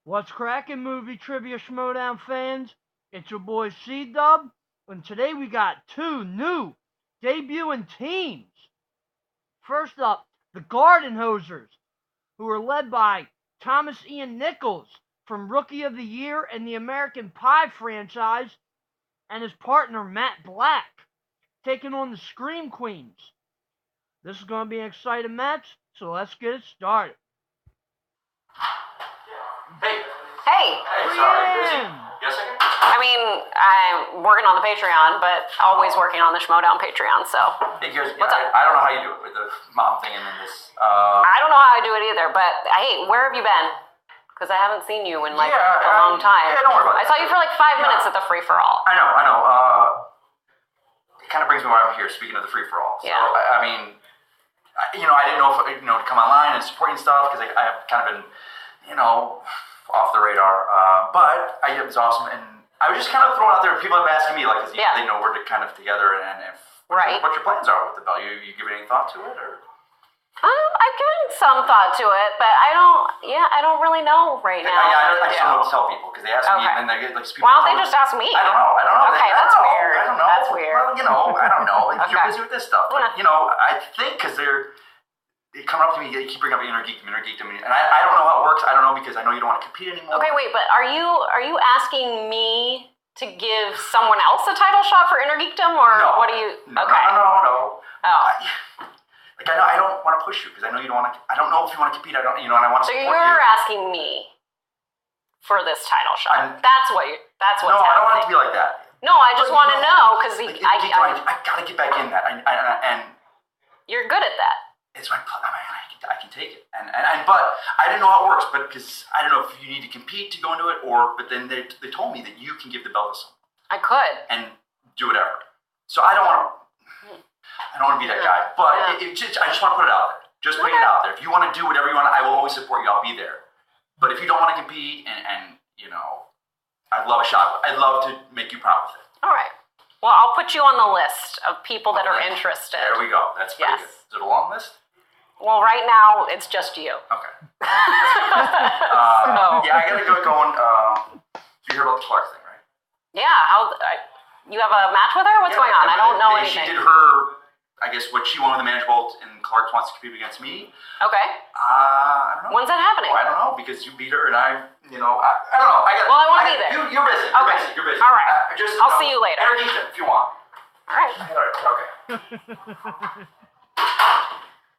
What's cracking, movie trivia Schmoedown fans? It's your boy C-Dub, and today we got two new debuting teams. First up, the Gardenhosers, who are led by Thomas Ian Nichols from Rookie of the Year and the American Pie franchise, and his partner Matt Black, taking on the Scream Queens. This is going to be an exciting match, so let's get it started. Hey. Brienne! Yes, I can. I mean, I'm working on the Patreon, but always working on the Schmoedown Patreon, so. Hey, here's, What's up? I don't know how you do it with the mom thing and then this. I don't know how I do it either, but hey, where have you been? Because I haven't seen you in a long time. Yeah, don't worry about I saw you for like 5 minutes at the free-for-all. I know. It kind of brings me why I'm here, speaking of the free-for-all. So, Yeah. I mean, I didn't know if, to come online and supporting stuff, because I have kind of been, off the radar. But it was awesome, and I was just kind of throwing out there, people have been asking me, like, because they know we're kind of together, and if what your plans are with the bell. You giving any thought to it, or? I've given some thought to it, but I don't really know right now. I just don't know what to tell people, because they ask me, and then they get, like, people. Why don't they just ask me? I don't know. Okay, that's weird. I don't know. That's weird. Well, I don't know. Like, Okay. You're busy with this stuff. But, I think because they come up to me, they keep bringing up Inner Geekdom, and I don't know how it works. I don't know, because I know you don't want to compete anymore. Okay, wait, but are you asking me to give someone else a title shot for Inner Geekdom, or No. what are you? No. Okay. No. Oh. I don't want to push you, because I know you don't want to. I don't know if you want to compete. And I want to So support you're you. asking me for this title shot. That's what's No, I don't want it to happening. be like that. No, I just want to know, because I gotta get back in that. And you're good at that. it's my. I can take it. But I didn't know how it works. But because I don't know if you need to compete to go into it, but then they told me that you can give the belt to someone I could. and do whatever. So I don't want to. I don't want to be that guy, but I just want to put it out there. Just putting it out there. If you want to do whatever you want, I will always support you. I'll be there. But if you don't want to compete, and I'd love a shot. I'd love to make you proud with it. All right. Well, I'll put you on the list of people that are interested. There we go. That's pretty good. Is it a long list? Well, right now it's just you. Okay. Yeah, I gotta go going. You heard about the Clark thing, right? Yeah. You have a match with her? What's going on? I don't know anything. She did her. I guess what she won with the manager bolt, and Clark wants to compete against me. Okay. I don't know. When's that happening? I don't know, because you beat her, and I don't know. I want to be there. You're busy. Okay. You're busy. All right. I'll see you later. Energy if you want. All right.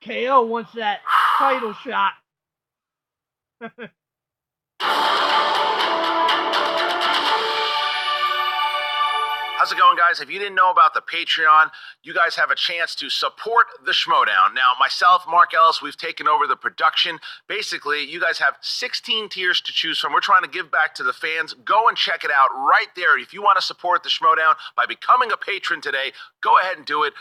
Okay. KO wants that title shot. How's it going, guys? If you didn't know about the Patreon, you guys have a chance to support the Schmoedown. Now, myself, Mark Ellis, we've taken over the production. Basically, you guys have 16 tiers to choose from. We're trying to give back to the fans. Go and check it out right there. If you want to support the Schmoedown by becoming a patron today, go ahead and do it.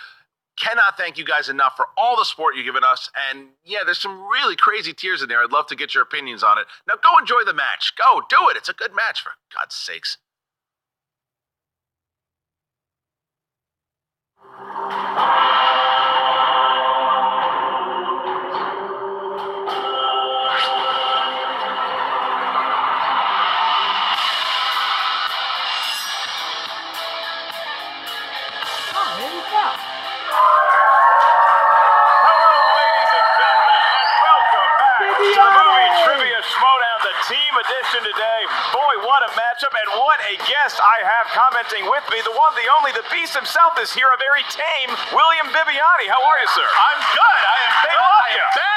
Cannot thank you guys enough for all the support you've given us. And yeah, there's some really crazy tiers in there. I'd love to get your opinions on it. Now go enjoy the match. Go, do it. It's a good match, for God's sakes. Oh, here we go. Hello, ladies and gentlemen, and welcome back to Movie Trivia Schmoedown, the team edition today. Boy, what a matchup, and what a guest I have commenting with me. The one, the only, the beast himself is here, a very tame William Bibiani. How are you, sir? I'm good. I am They good. love I you. am back.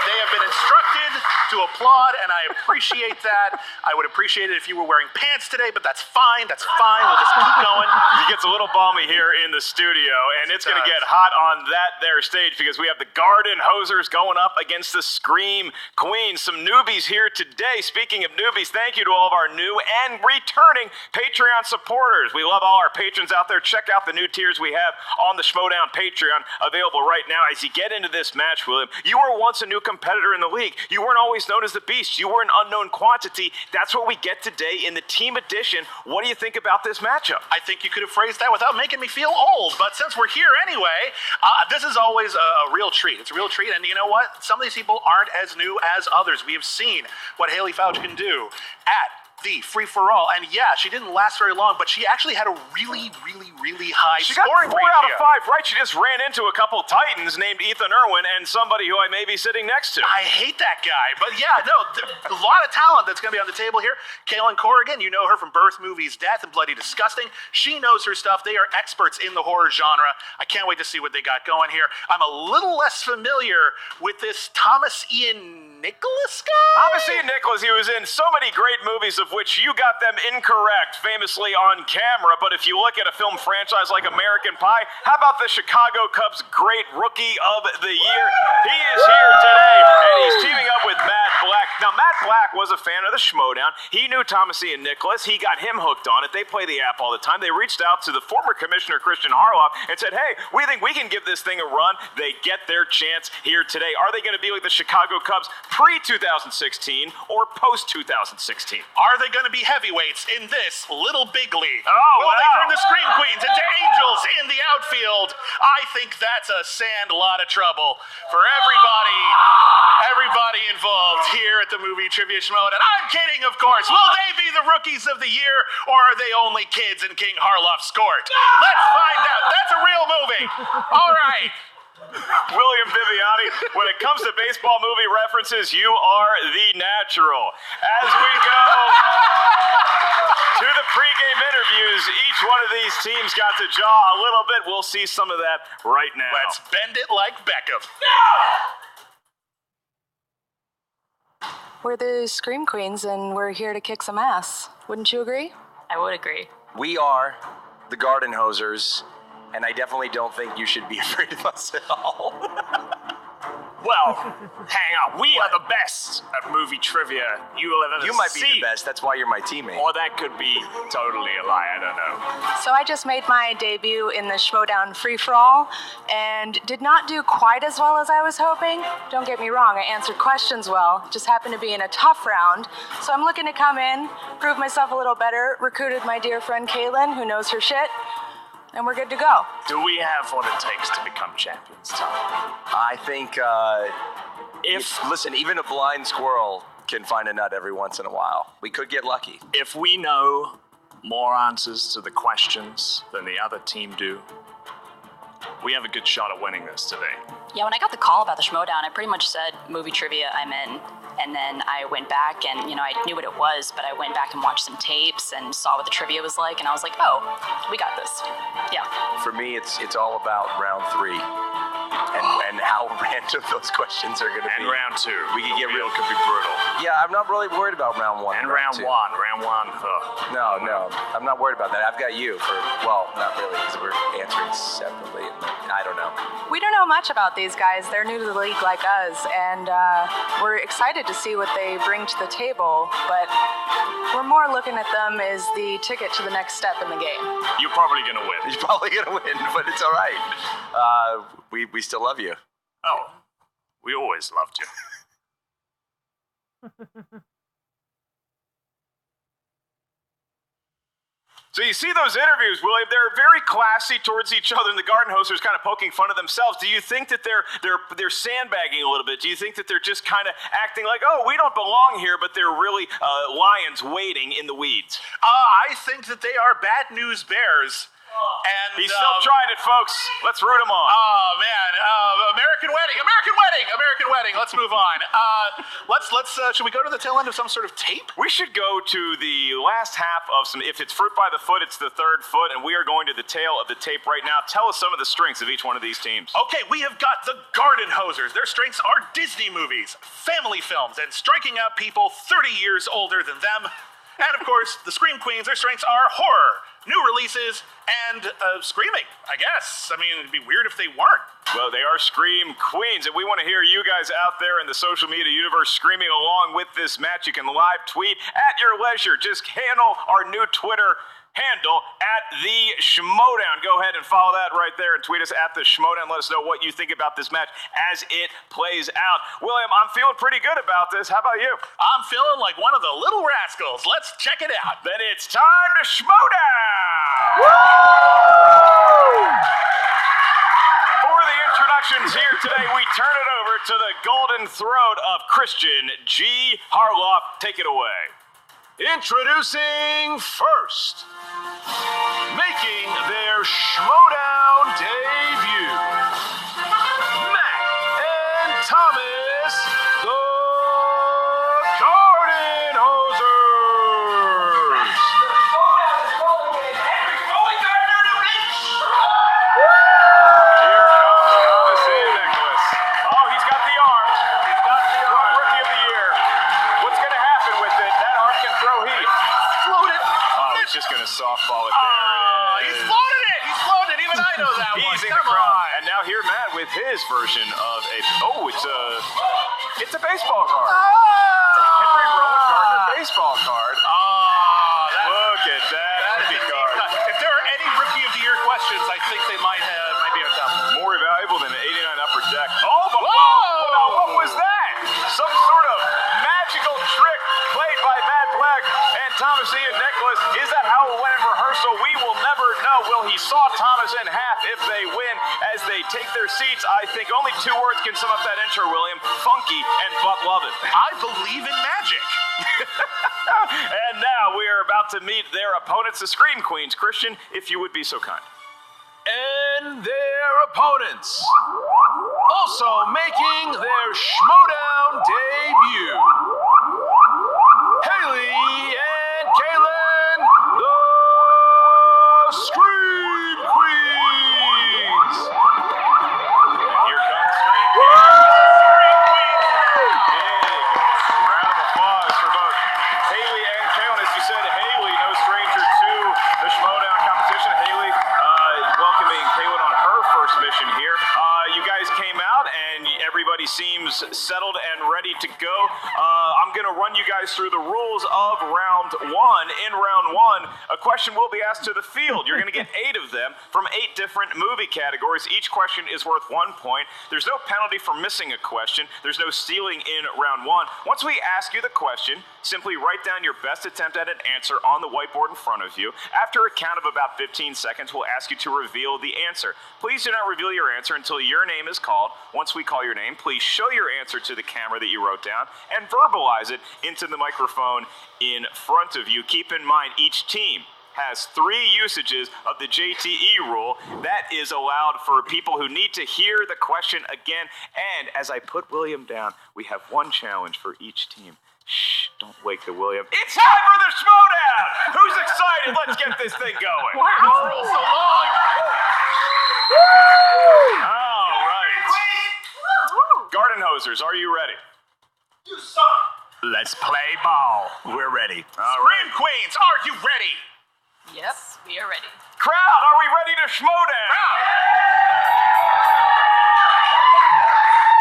They have been instructed to applaud, and I appreciate that. I would appreciate it if you were wearing pants today, but that's fine. That's fine. We'll just keep going. It gets a little balmy here in the studio, and it's going to get hot on that there stage because we have the Gardenhosers going up against the Scream Queens. Some newbies here today. Speaking of newbies, thank you to all of our new and returning Patreon supporters. We love all our patrons out there. Check out the new tiers we have on the Schmoedown Patreon available right now. As you get into this match, William, you were once a new competitor in the league. You weren't always always known as the Beast. You were an unknown quantity. That's what we get today in the team edition. What do you think about this matchup? I think you could have phrased that without making me feel old, but since we're here anyway, this is always a real treat. It's a real treat, and you know what? Some of these people aren't as new as others. We have seen what Haley Fouch can do at the free-for-all, and yeah, she didn't last very long, but she actually had a really high She got scoring 4 ratio. out of 5 right. She just ran into a couple Titans named Ethan Irwin and somebody who I may be sitting next to. I hate that guy, but yeah, no, a lot of talent that's going to be on the table here. Kaylin Corrigan, you know her from Birth, Movies, Death, and Bloody Disgusting. She knows her stuff. They are experts in the horror genre. I can't wait to see what they got going here. I'm a little less familiar with this Thomas Ian Nicholas guy. Thomas Ian Nicholas, he was in so many great movies of which you got them incorrect, famously on camera. But if you look at a film franchise like American Pie, how about the Chicago Cubs' great Rookie of the Year? He is here today, and he's teaming up with Matt Black. Now, Matt Black was a fan of the Schmoedown. He knew Thomas Ian Nicholas. He got him hooked on it. They play the app all the time. They reached out to the former commissioner, Christian Harloff, and said, hey, we think we can give this thing a run. They get their chance here today. Are they going to be like the Chicago Cubs pre-2016 or post-2016? Are they going to be heavyweights in this little big league? Oh, Will they wow. turn the Scream Queens into angels in the outfield? I think that's a lot of trouble for everybody involved here at the Movie Trivia Schmoedown. And I'm kidding, of course. Will they be the Rookies of the Year, or are they only kids in King Harloff's court? Let's find out. That's a real movie. All right. William Viviani, when it comes to baseball movie references, you are the natural. As we go to the pregame interviews, each one of these teams got to jaw a little bit. We'll see some of that right now. Let's bend it like Beckham. We're the Scream Queens, and we're here to kick some ass. Wouldn't you agree? I would agree. We are the Gardenhosers, and I definitely don't think you should be afraid of us at all. Well, hang on. We are the best at movie trivia you will ever see. You might be the best. That's why you're my teammate. Or that could be totally a lie. I don't know. So I just made my debut in the Schmoedown free-for-all and did not do quite as well as I was hoping. Don't get me wrong, I answered questions well, just happened to be in a tough round. So I'm looking to come in, prove myself a little better, recruited my dear friend Kaylin, who knows her shit, and we're good to go. Do we have what it takes to become champions, Tom? I think, listen, even a blind squirrel can find a nut every once in a while. We could get lucky. If we know more answers to the questions than the other team do, we have a good shot at winning this today. Yeah, when I got the call about the Schmoedown, I pretty much said movie trivia, I'm in. And then I went back and, I knew what it was, but I went back and watched some tapes and saw what the trivia was like, and I was like, oh, we got this. Yeah. For me, it's all about round 3 and how random those questions are going to be. And round 2. We could get real. Could be brutal. Yeah, I'm not really worried about round 1. And round 1. 2. Round 1. No, I'm not worried about that. I've got you not really, because we're answering separately. I don't know. We don't know much about these guys. They're new to the league like us, and we're excited to see what they bring to the table, but we're more looking at them as the ticket to the next step in the game. You're probably going to win. He's probably going to win, but it's all right. We still love you. Oh, we always loved you. So you see those interviews, William, they're very classy towards each other, and the Gardenhosers kind of poking fun of themselves. Do you think that they're sandbagging a little bit? Do you think that they're just kind of acting like, oh, we don't belong here, but they're really lions waiting in the weeds? I think that they are bad news bears. And he's still trying it, folks. Let's root him on. Oh man, American Wedding. Let's move on. Should we go to the tail end of some sort of tape? We should go to the last half of some. If it's fruit by the foot, it's the third foot, and we are going to the tail of the tape right now. Tell us some of the strengths of each one of these teams. Okay, we have got the Gardenhosers. Their strengths are Disney movies, family films, and striking out people 30 years older than them. And of course, the Scream Queens, their strengths are horror, new releases, and screaming, I guess. I mean, it'd be weird if they weren't. Well, they are Scream Queens, and we want to hear you guys out there in the social media universe screaming along with this match. You can live tweet at your leisure. Just handle our new Twitter handle at the Schmoedown. Go ahead and follow that right there and tweet us at the Schmoedown. Let us know what you think about this match as it plays out. William, I'm feeling pretty good about this. How about you? I'm feeling like one of the little rascals. Let's check it out. Then it's time to Schmoedown! For the introductions here today, we turn it over to the golden throat of Christian G. Harloff. Take it away. Introducing first, making their Schmoedown debut, Matt and Thomas, the Gardenhosers. Here comes Thomas and Nicholas. Oh, he's got the arm. He's got the arm. Rookie of the year. What's going to happen with it? That arm can throw heat. Float it. Oh, he's just going to softball it. There it He's is. floated it. He's floated. Even I know that one. Easing the Come crowd. on. And now here Matt with his version of a it's a baseball card. Henry Rowan Gardner baseball card. Look at that rookie card. If there are any Rookie of the Year questions, I think they might be on top. More valuable than an 89 upper deck. Oh, but Whoa! what was that? Some sort of magical trick played by Matt Black and Thomas Ian Nicholas. Is that how it went in rehearsal? We will never know. Will he saw Thomas in half if they win as they take their seats? I think only two words can sum up that intro, William. Funky and but love it. I believe in magic. And now we are about to meet their opponents, the Scream Queens. Christian, if you would be so kind. And their opponents, also making their Schmoedown debut, Haley and Kaylin, the Scream Queens. And here comes Scream Queens. Big round of applause for both Haley and Kaylin. As you said, Haley, no stranger to the Schmoedown competition. Haley welcoming Kaylin on her first mission here. You guys came out and everybody seems settled and ready to go. I'm going to run you guys through the rules of round one. In round one, a question will be asked to the field. You're going to get 8 of them from 8 different movie categories. Each question is worth 1 point. There's no penalty for missing a question. There's no stealing in round one. Once we ask you the question, simply write down your best attempt at an answer on the whiteboard in front of you. After a count of about 15 seconds, we'll ask you to reveal the answer. Please do not reveal your answer until your name is called. Once we call your name, please show your answer to the camera that you wrote down and verbalize it into the microphone in front of you. Keep in mind, each team has 3 usages of the JTE rule. That is allowed for people who need to hear the question again. And as I put William down, we have 1 challenge for each team. Shh, don't wake the William. It's time for the Schmoedown! Who's excited? Let's get this thing going. Why are these rules so long? All right. Gardenhosers, are you ready? You suck. Let's play ball. We're ready. All Scream right. Queens, are you ready? Yep, we are ready. Crowd, are we ready to Schmoedown?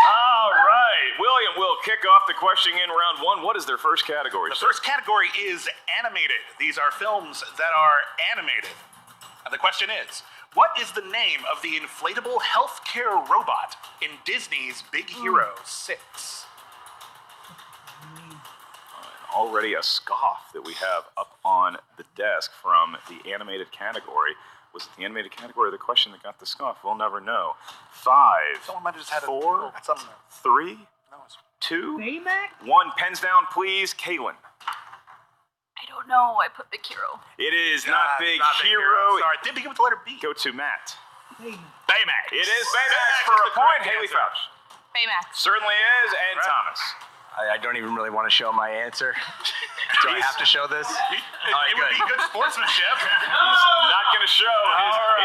All right. William will kick off the question in round one. What is their first category? The sir? first category is animated. These are films that are animated. And the question is, what is the name of the inflatable healthcare robot in Disney's Big Hero 6? Already a scoff that we have up on the desk from the animated category. Was it the animated category or the question that got the scoff? We'll never know. 5, Someone might have just had 4, something. 3, No, it's 2, Baymax? 1. Pens down, please. Kaylin. I don't know. I put Big Hero. It is not Big Hero. Sorry, it did begin with the letter B. Go to Matt. Baymax. It is Baymax for is a the point. correct Haley answer. Fouch. Baymax. Certainly is, and Right. Thomas. I don't even really want to show my answer. Do I have to show this? It would be good sportsmanship. He's not going to show.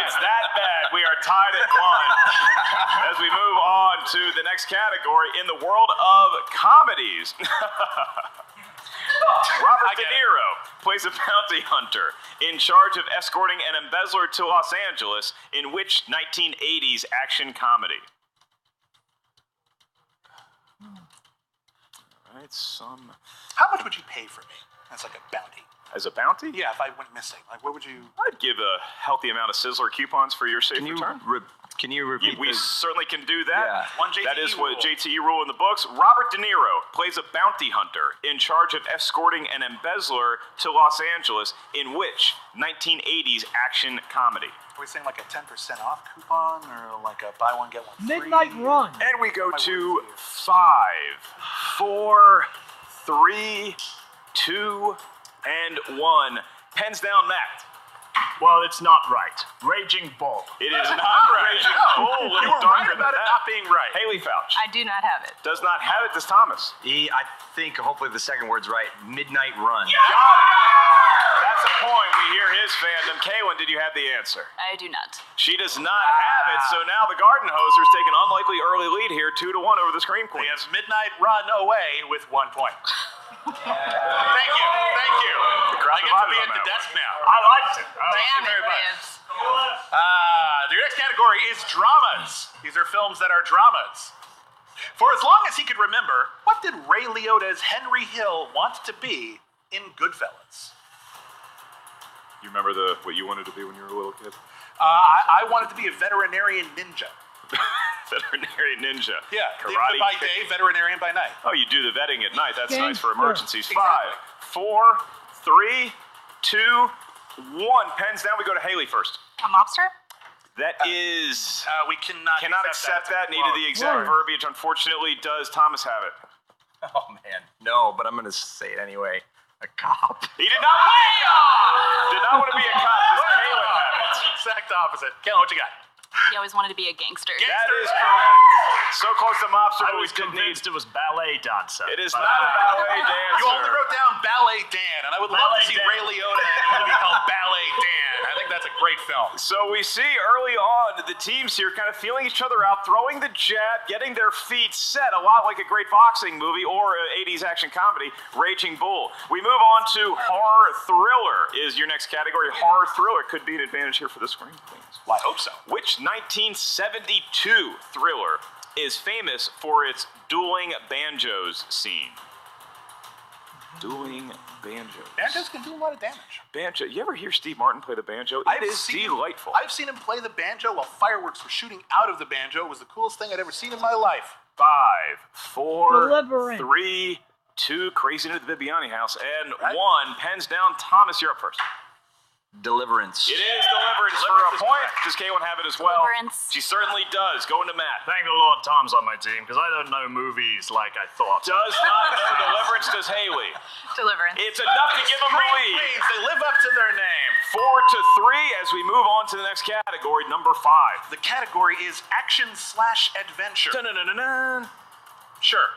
It's that bad. We are tied at 1. As we move on to the next category in the world of comedies. Robert De Niro plays a bounty hunter in charge of escorting an embezzler to Los Angeles in which 1980s action comedy? All right, How much would you pay for me? That's like a bounty. As a bounty? Yeah, if I went missing, like what would you? I'd give a healthy amount of Sizzler coupons for your safe return. Can you repeat? We certainly can do that. Yeah. One JTE That is what rule. JTE rule in the books. Robert De Niro plays a bounty hunter in charge of escorting an embezzler to Los Angeles in which 1980s action comedy? Are we saying like a 10% off coupon or like a buy one get one free? Midnight Run. And we go My to word. 5, 4, 3, 2, and 1. Pens down, Matt. Well, it's not right. Raging Bull. It is not Raging Bull. A You little were right darker than about it that. not being right. Haley Fouch I do not have it. does not have it. Does Thomas? I think hopefully the second word's right. Midnight Run. Got it. That's a point. We hear his fandom. Kaylin, did you have the answer? I do not. She does not have it, so now the Gardenhosers take an unlikely early lead here, 2-1 over the Scream We have Queens. Midnight Run away with 1 point. Thank you. Thank you. I get to be at the desk now. I liked it. Thank you Damn very it, much. Ribs. The next category is dramas. These are films that are dramas. For as long as he could remember, what did Ray Liotta's Henry Hill want to be in Goodfellas? You remember what you wanted to be when you were a little kid? I wanted to be a veterinarian ninja. Veterinary ninja. Yeah, Karate by kick. day, veterinarian by night. Oh, you do the vetting at night. That's nice for Gangster. emergencies. Exactly. 5, 4, 3, 2, 1. Pens down. We go to Haley first. A mobster? That is... We cannot accept that. Needed the Word. exact verbiage. Unfortunately, does Thomas have it? Oh man, no, but I'm gonna say it anyway. A cop. He did not Did not want to be a cop. Does Kaylin have it? Exact opposite. Kellen, what you got? He always wanted to be a gangster. That is correct. So close to mobster, I but we was didn't need... convinced it was ballet dancer. It is not a ballet dancer. You only wrote down Ballet Dan, and I would love to Ballet see Dan. Ray Liotta in a movie called Ballet Dan. I think that's a great film. So we see early on the teams here kind of feeling each other out, throwing the jab, getting their feet set, a lot like a great boxing movie or an 80s action comedy, Raging Bull. We move on to horror thriller is your next category. Horror thriller could be an advantage here for the Scream Queens. Well, I hope so. Which 1972 thriller is famous for its dueling banjos scene? Dueling banjos. Banjos can do a lot of damage. Banjo. You ever hear Steve Martin play the banjo? It is delightful. I've seen him play the banjo while fireworks were shooting out of the banjo. It was the coolest thing I'd ever seen in my life. 5, 4, Deliverance. 3, 2, crazy into the Bibiani house, and Right. 1. Pens down. Thomas, you're up first. Deliverance. It is Deliverance for a Deliverance is point. correct. Does Kaylin have it as well? Deliverance. She certainly does. Going to Matt. Thank the Lord Tom's on my team, because I don't know movies like I thought. Does not know Deliverance. Does Haley? Deliverance. It's enough to give them the lead. Queens, they live up to their name. 4-3 as we move on to the next category, number 5. The category is action/adventure. Dun-dun-dun-dun-dun. Sure.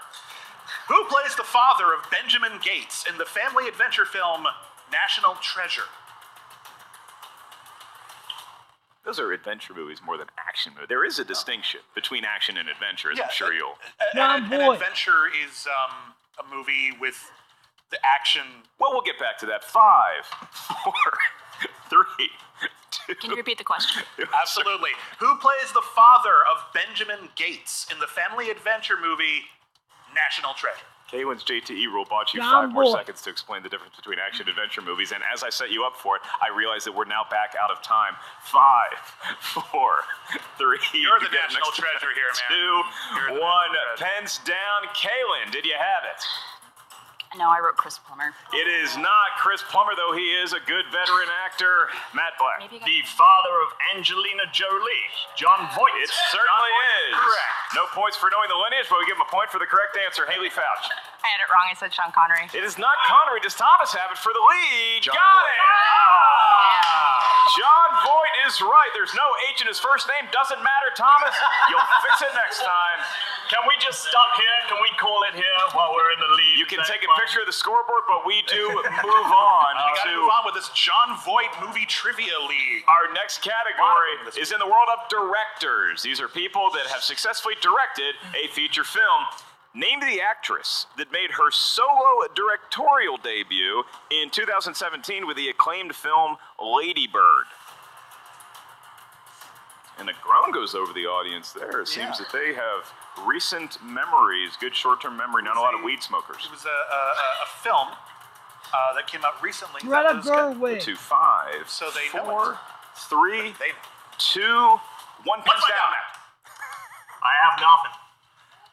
Who plays the father of Benjamin Gates in the family adventure film National Treasure? Those are adventure movies more than action movies. There is a distinction between action and adventure, as I'm sure you'll... John An Boy. adventure is a movie with the action. Well, we'll get back to that. 5, 4, 3, 2... Can you repeat the question? Absolutely. Who plays the father of Benjamin Gates in the family adventure movie National Treasure? Kaylin's JTE rule bought you John 5 more Boy. seconds to explain the difference between action and adventure movies, and as I set you up for it, I realize that we're now back out of time. 5, 4, 3... You're the you get an national extra treasure here, man. 2, You're the 1. national treasure. Pens down. Kaylin, did you have it? No, I wrote Chris Plummer. It is not Chris Plummer, though he is a good veteran actor. Matt Black. Maybe I got The father of Angelina Jolie, John Voight. It certainly is. correct. No points for knowing the lineage, but we give him a point for the correct answer. Haley Fouch. I had it wrong. I said Sean Connery. It is not Connery. Does Thomas have it for the lead? John Got Voight. it! John Voight is right. There's no H in his first name. Doesn't matter, Thomas. You'll fix it next time. Can we just stop here? Can we call it here while we're in the lead? You can Is that take a fine? picture of the scoreboard, but we do move on We gotta to move on with this John Voight movie trivia league. our next category is in the world of directors. These are people that have successfully directed a feature film. Name the actress that made her solo directorial debut in 2017 with the acclaimed film Lady Bird. And a groan goes over the audience there. It seems that they have recent memories, good short-term memory, not a lot of weed smokers. It was a film that came out recently. Greta That was good. Gerwig. 2, 5, So they know 4, it. 3, They 2, 1 pins down. I have nothing.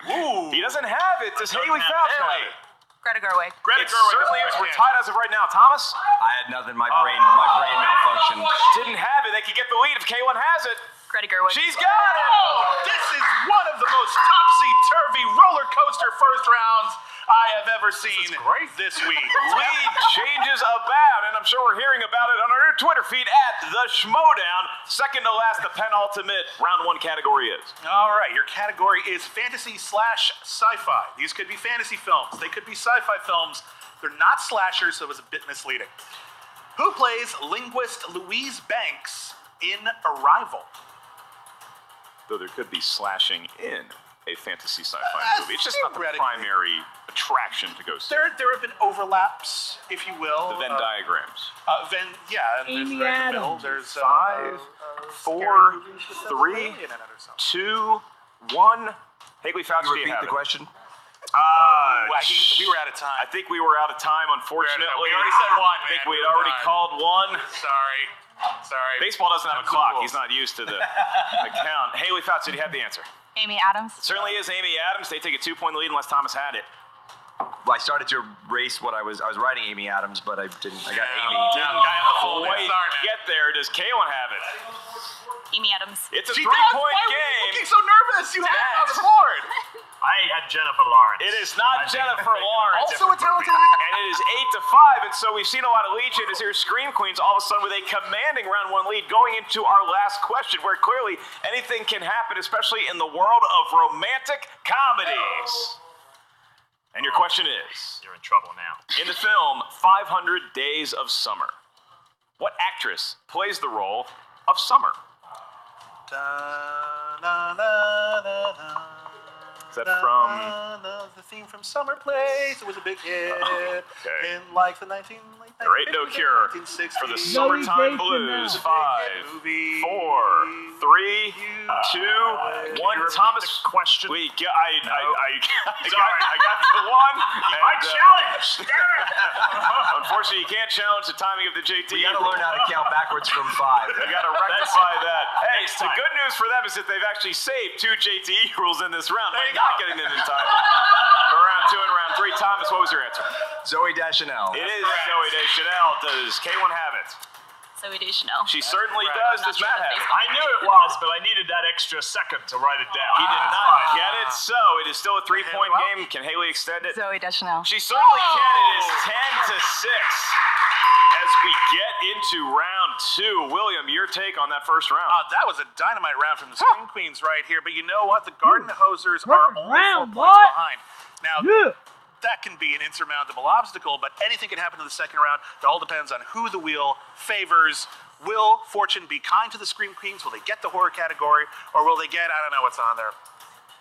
Ooh. He doesn't have it. Does Haley Fouch have it? Greta Gerwig. Greta It Gerwig. certainly is. We're tied as of right now. Thomas I had nothing. My brain malfunctioned. didn't have it. They could get the lead if Kaylin has it. Greta Gerwig. She's got it. Oh, this is one of the most topsy-turvy roller coaster first rounds I have ever seen this week. Lead changes about, and I'm sure we're hearing about it on our Twitter feed at the Schmoedown. Second to last, the penultimate round 1 category is. All right, your category is fantasy/sci-fi. These could be fantasy films. They could be sci-fi films. They're not slashers, so it was a bit misleading. Who plays linguist Louise Banks in Arrival? Though there could be slashing in a fantasy sci-fi movie. It's just not the theoretically. primary attraction to go see. There have been overlaps, if you will. The Venn diagrams. And Amy there's right in the middle. Adams. There's 5, 4, 3, 2, 1. Haley Fouch, do you Repeat have the it? question. We were out of time. I think we were out of time, unfortunately. We already said one, I think man. we had We're already done. called one. Sorry. Baseball doesn't have a Them's the clock. rules. He's not used to the count. Haley Fouch, did you have the answer? Amy Adams. Certainly is Amy Adams. They take a 2-point lead unless Thomas had it. Well, I started to erase what I was writing Amy Adams, but I didn't. I got Amy. Wait, get there. Does Kaylin have it? Amy Adams. It's a She 3-point does? Why are you game. looking so nervous? You have it on the board. I had Jennifer Lawrence. It is not Jennifer Lawrence. Also a talented And it is 8-5, and so we've seen a lot of lead changes here. Scream Queens all of a sudden with a commanding round 1 lead going into our last question, where clearly anything can happen, especially in the world of romantic comedies. And your question is, You're in trouble now. in the film 500 Days of Summer, what actress plays the role of Summer? Is that from... The theme from Summer Place. It was a big hit Okay. in like the late There ain't no cure 1960s. for the Zoe summertime Deschanel. blues. Big 5, movie. 4, 3, 2, 1. Thomas, question. I got the one. I and, challenge. unfortunately, you can't challenge the timing of the JT. We got to learn how to count backwards from 5. I got to rectify that. Hey, Next the time. good news for them is that they've actually saved 2 JTE rules in this round by you not go. getting them in time for round 2 and round 3. Thomas, what was your answer? Zoe Deschanel. It is Zoe Deschanel. Does K1 have it? Zoe Deschanel. She certainly correct. does. Does Matt have it? I knew it was, but I needed that extra second to write it down. He did That's not fine. get it, so it is still a 3-point Well. game. Can Haley extend it? Zoe Deschanel. She certainly can. It is 10-6 as we get into round 2. William, your take on that first round? That was a dynamite round from the Scream Queens right here. But you know what? The Gardenhosers are Perfect only round, 4 points boy. behind. Now, Yeah. that can be an insurmountable obstacle, but anything can happen in the second round. It all depends on who the wheel favors. Will fortune be kind to the Scream Queens? Will they get the horror category? Or will they get, I don't know what's on there,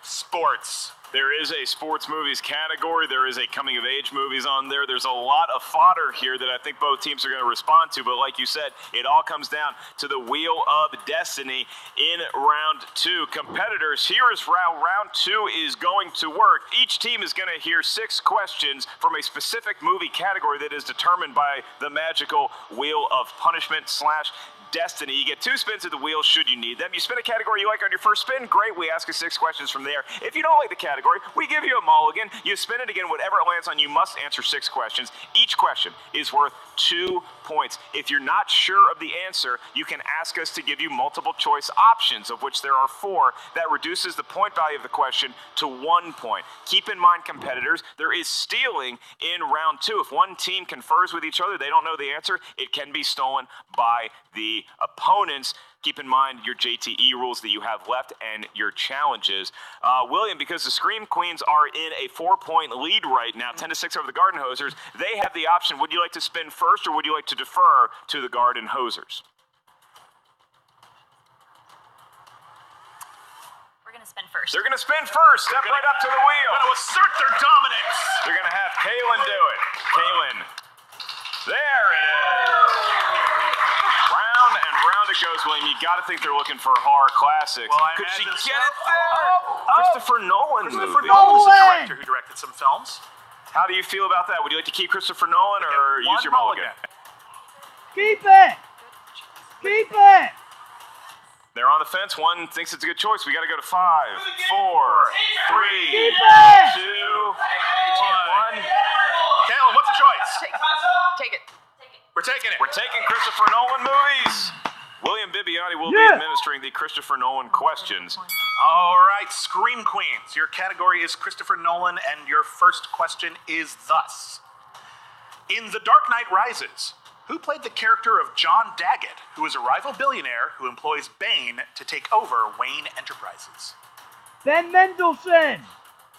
sports? There is a sports movies category. There is a coming of age movies on there. There's a lot of fodder here that I think both teams are going to respond to. But like you said, it all comes down to the Wheel of Destiny in round 2. Competitors, here is how round 2 is going to work. Each team is going to hear 6 questions from a specific movie category that is determined by the magical Wheel of Punishment / Destiny. You get 2 spins of the wheel should you need them. You spin a category you like on your first spin, great. We ask you 6 questions from there. If you don't like the category, we give you a mulligan. You spin it again, whatever it lands on, you must answer 6 questions. Each question is worth 2 points. If you're not sure of the answer, you can ask us to give you multiple choice options, of which there are 4. That reduces the point value of the question to 1 point. Keep in mind, competitors, there is stealing in round 2. If one team confers with each other, they don't know the answer, it can be stolen by the opponents. Keep in mind your JTE rules that you have left and your challenges. William, because the Scream Queens are in a 4-point lead right now, 10-6 over the Gardenhosers, they have the option. Would you like to spin first, or would you like to defer to the Gardenhosers? We're going to spin first. They're going to spin first. Step right up to the wheel. Going to assert their dominance. They're going to have Kaylin do it. Kaylin. There it is. Round and round it goes, William. You got to think they're looking for horror classics. Well, I Could she imagine get so. it there? Christopher Nolan Christopher movie. Nolan was a Nolan. director who directed some films. How do you feel about that? Would you like to keep Christopher Nolan or use your mulligan? Keep it! Keep it! They're on the fence. One thinks it's a good choice. We got to go to 5, 4, 3, Keep it! 2, 1. Kayla, what's the choice? Take it. We're taking it. We're taking Christopher Nolan movies. William Bibbiani will be administering the Christopher Nolan questions. All right, Scream Queens. Your category is Christopher Nolan, and your first question is thus. In The Dark Knight Rises, who played the character of John Daggett, who is a rival billionaire who employs Bane to take over Wayne Enterprises? Ben Mendelsohn!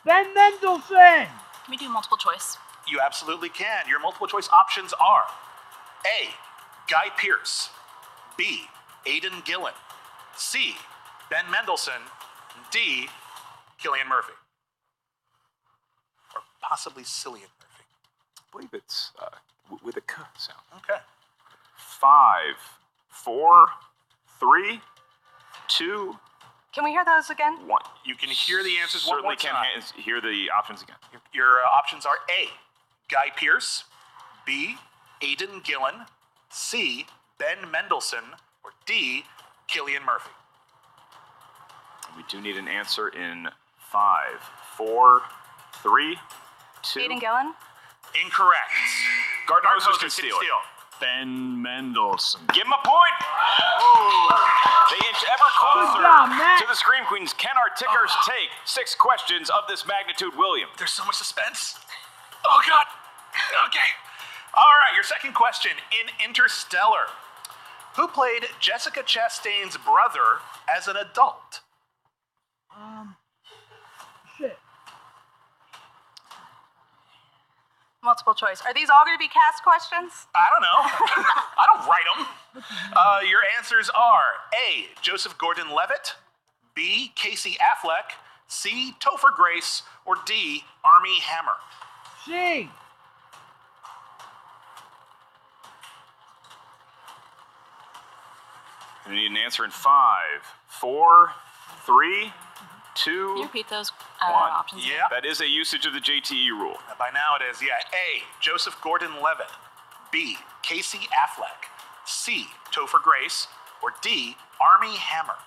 Ben Mendelsohn! Can we do multiple choice? You absolutely can. Your multiple choice options are A, Guy Pearce, B, Aidan Gillen, C, Ben Mendelsohn, D, Cillian Murphy. Or possibly Cillian Murphy. I believe it's with a K sound. Okay. 5, 4, 3, 2, Can we hear those again? 1. You can hear the answers one more Certainly time. can hear the options again. Your options are A, Guy Pearce, B, Aidan Gillen, C, Ben Mendelsohn, or D, Cillian Murphy. We do need an answer in 5, 4, 3, 2. Aidan Gillen? Incorrect. Gardenhosers can steal it. Ben Mendelsohn. Give him a point. They inch ever closer job, Matt. to the Scream Queens. Can our tickers take 6 questions of this magnitude, William? There's so much suspense. Oh, God. Okay. All right, your second question. In Interstellar, who played Jessica Chastain's brother as an adult? Shit. Multiple choice. Are these all going to be cast questions? I don't know. I don't write them. Your answers are A, Joseph Gordon-Levitt, B, Casey Affleck, C, Topher Grace, or D, Armie Hammer. C. We need an answer in 5, 4, 3, 2, Can you repeat those 1. options? Yeah. That is a usage of the JTE rule. By now it is, yeah. A, Joseph Gordon-Levitt, B, Casey Affleck, C, Topher Grace, or D, Armie Hammer.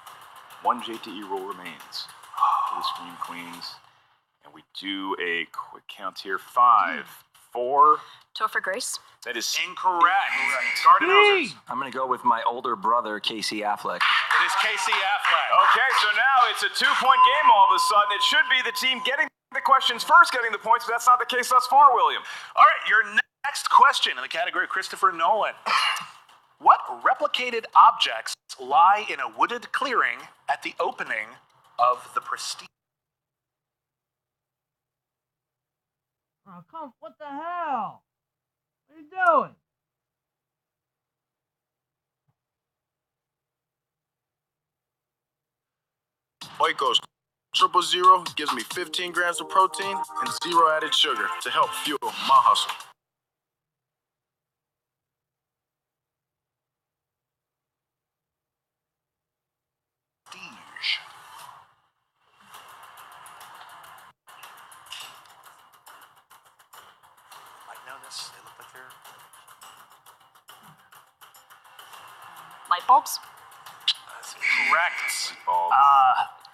1 JTE rule remains for the Scream Queens. And we do a quick count here. 5, 4. Topher Grace. That is Incorrect. Gardenhosers. I'm going to go with my older brother, Casey Affleck. It is Casey Affleck. Okay, so now it's a 2-point game all of a sudden. It should be the team getting the questions first, getting the points, but that's not the case thus far, William. All right, your next question in the category Christopher Nolan. What replicated objects lie in a wooded clearing at the opening of The Prestige? Oh, come, what the hell? What are you doing? Oikos 000 gives me 15 grams of protein and 0 added sugar to help fuel my hustle. Prestige. Might know this. They look like they're... Light bulbs. That's correct.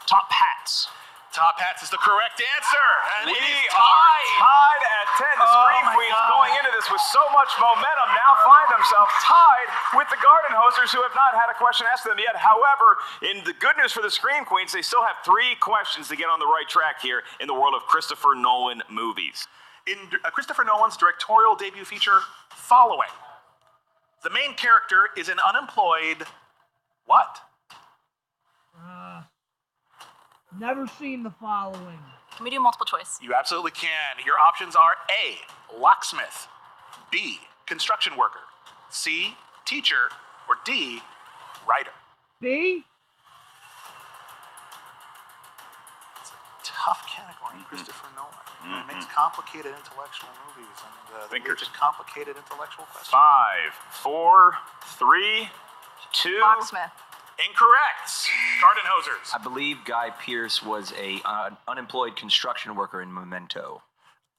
Top hats. Top hats is the correct answer. And We it is are tied. tied at 10. The Scream my Queens God. going into this with so much momentum now find themselves tied with the Gardenhosers who have not had a question asked of them yet. However, in the good news for the Scream Queens, they still have 3 questions to get on the right track here in the world of Christopher Nolan movies. In Christopher Nolan's directorial debut feature, Following, the main character is an unemployed what? Never seen The Following. Can we do multiple choice? You absolutely can. Your options are A, locksmith, B, construction worker, C, teacher, or D, writer. B? It's a tough category, Christopher Nolan. It makes complicated intellectual movies, and they're Thinkers. just complicated intellectual questions. 5, 4, 3, 2. Locksmith. Incorrect. Gardenhosers. I believe Guy Pearce was a unemployed construction worker in Memento.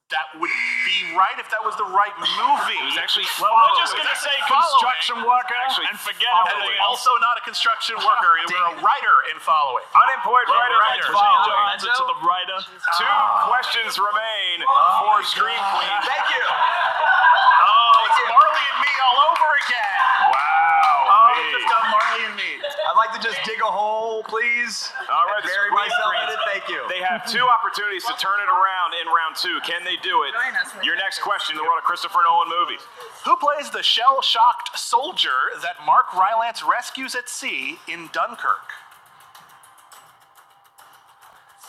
That would be right if that was the right movie. It was actually Well, we're just going to say construction worker Actually, and forget following. everything else. Also not a construction worker. You were a writer in following. Unemployed writer. Writer. Jones. To the writer. Two questions remain for Scream Queen. Thank you. Oh, it's Marley and Me all over again. Wow. Oh, it's just got Marley and Me. I'd like to just dig a hole, please. All right, the Bury Scream myself in Queens. it. Thank you. They have two opportunities to turn it around in round two. Can they do it? Your next question in the world of Christopher Nolan movies. Who plays the shell-shocked soldier that Mark Rylance rescues at sea in Dunkirk?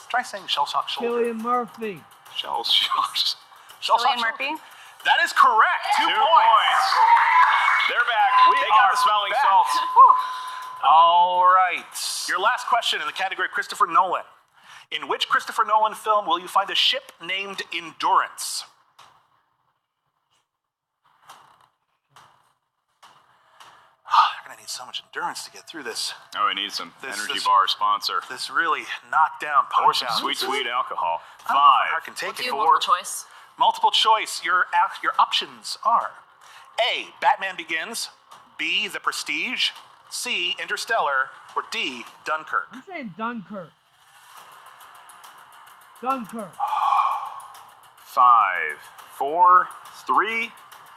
Try saying shell-shocked soldier. Cillian Murphy. Shell-shocked. Cillian Murphy? That is correct. 2 points. They're back. They got the smelling back. salts. All right. Your last question in the category Christopher Nolan. In which Christopher Nolan film will you find a ship named Endurance? You're going to need so much endurance to get through this. Oh, I need some This- energy this- bar sponsor. This really knockdown Or punch some out. sweet alcohol. I don't know if my 5. heart can take Do it. you 4. multiple choice? Multiple choice. Your options are A, Batman Begins, B, The Prestige, C, Interstellar, or D, Dunkirk. I'm saying Dunkirk. Dunkirk. 5, 4, 3,